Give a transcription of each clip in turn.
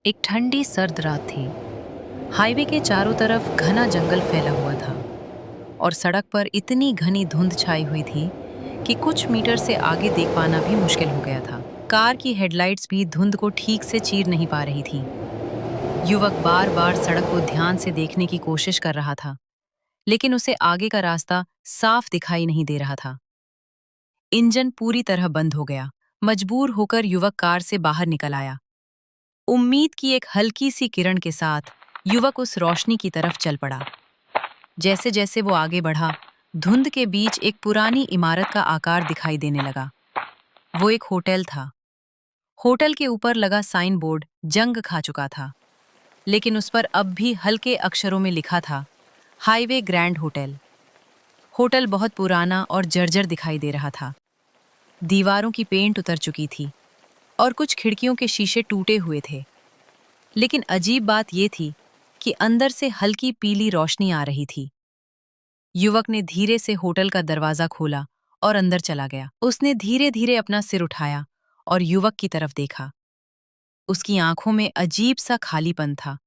एक ठंडी सर्द रात थी। हाईवे के चारों तरफ घना जंगल फैला हुआ था और सड़क पर इतनी घनी धुंध छाई हुई थी कि कुछ मीटर से आगे देख पाना भी मुश्किल हो गया था। कार की हेडलाइट्स भी धुंध को ठीक से चीर नहीं पा रही थी। युवक बार बार सड़क को ध्यान से देखने की कोशिश कर रहा था, लेकिन उसे आगे का रास्ता साफ दिखाई नहीं दे रहा था। इंजन पूरी तरह बंद हो गया। मजबूर होकर युवक कार से बाहर निकल आया। उम्मीद की एक हल्की सी किरण के साथ युवक उस रोशनी की तरफ चल पड़ा। जैसे जैसे वो आगे बढ़ा, धुंध के बीच एक पुरानी इमारत का आकार दिखाई देने लगा। वो एक होटल था। होटल के ऊपर लगा साइन बोर्ड जंग खा चुका था, लेकिन उस पर अब भी हल्के अक्षरों में लिखा था, हाईवे ग्रैंड होटल। होटल बहुत पुराना और जर्जर दिखाई दे रहा था। दीवारों की पेंट उतर चुकी थी और कुछ खिड़कियों के शीशे टूटे हुए थे। लेकिन अजीब बात यह थी कि अंदर से हल्की पीली रोशनी आ रही थी। युवक ने धीरे से होटल का दरवाजा खोला और अंदर चला गया। उसने धीरे धीरे अपना सिर उठाया और युवक की तरफ देखा। उसकी आंखों में अजीब सा खालीपन था।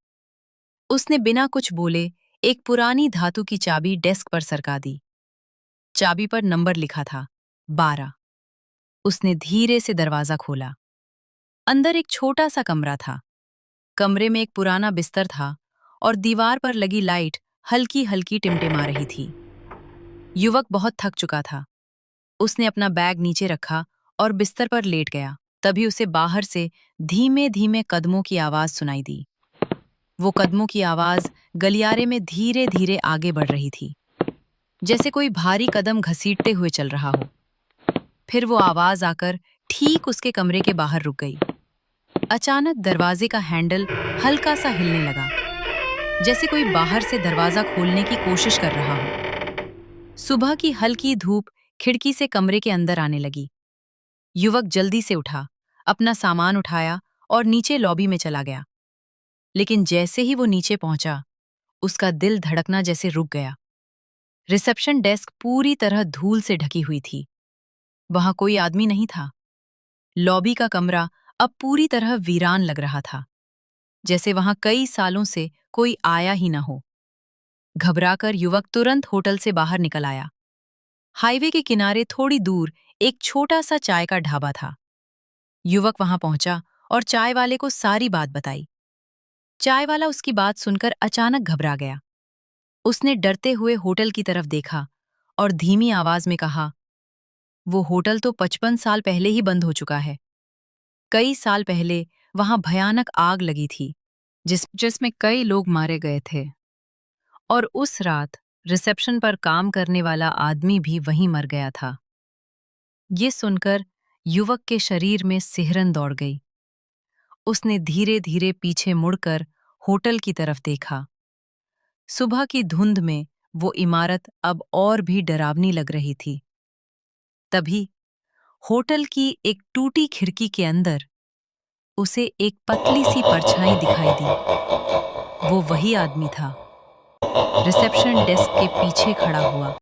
उसने बिना कुछ बोले एक पुरानी धातु की चाबी डेस्क पर सरका दी। चाबी पर नंबर लिखा था, 12। उसने धीरे से दरवाजा खोला। अंदर एक छोटा सा कमरा था। कमरे में एक पुराना बिस्तर था और दीवार पर लगी लाइट हल्की हल्की टिमटिमा रही थी। युवक बहुत थक चुका था। उसने अपना बैग नीचे रखा और बिस्तर पर लेट गया। तभी उसे बाहर से धीमे धीमे कदमों की आवाज सुनाई दी। वो कदमों की आवाज गलियारे में धीरे धीरे आगे बढ़ रही थी, जैसे कोई भारी कदम घसीटते हुए चल रहा हो। फिर वो आवाज आकर ठीक उसके कमरे के बाहर रुक गई। अचानक दरवाजे का हैंडल हल्का सा हिलने लगा, जैसे कोई बाहर से दरवाजा खोलने की कोशिश कर रहा हो। सुबह की हल्की धूप खिड़की से कमरे के अंदर आने लगी। युवक जल्दी से उठा, अपना सामान उठाया और नीचे लॉबी में चला गया। लेकिन जैसे ही वो नीचे पहुंचा, उसका दिल धड़कना जैसे रुक गया। रिसेप्शन डेस्क पूरी तरह धूल से ढकी हुई थी। वहां कोई आदमी नहीं था। लॉबी का कमरा अब पूरी तरह वीरान लग रहा था, जैसे वहां कई सालों से कोई आया ही न हो। घबराकर युवक तुरंत होटल से बाहर निकल आया। हाईवे के किनारे थोड़ी दूर एक छोटा सा चाय का ढाबा था। युवक वहां पहुंचा और चाय वाले को सारी बात बताई। चाय वाला उसकी बात सुनकर अचानक घबरा गया। उसने डरते हुए होटल की तरफ देखा और धीमी आवाज में कहा, वो होटल तो 55 साल पहले ही बंद हो चुका है। कई साल पहले वहां भयानक आग लगी थी, जिसमें कई लोग मारे गए थे। और उस रात रिसेप्शन पर काम करने वाला आदमी भी वहीं मर गया था। ये सुनकर युवक के शरीर में सिहरन दौड़ गई। उसने धीरे धीरे पीछे मुड़कर होटल की तरफ देखा। सुबह की धुंध में वो इमारत अब और भी डरावनी लग रही थी। तभी होटल की एक टूटी खिड़की के अंदर उसे एक पतली सी परछाई दिखाई दी। वो वही आदमी था, रिसेप्शन डेस्क के पीछे खड़ा हुआ।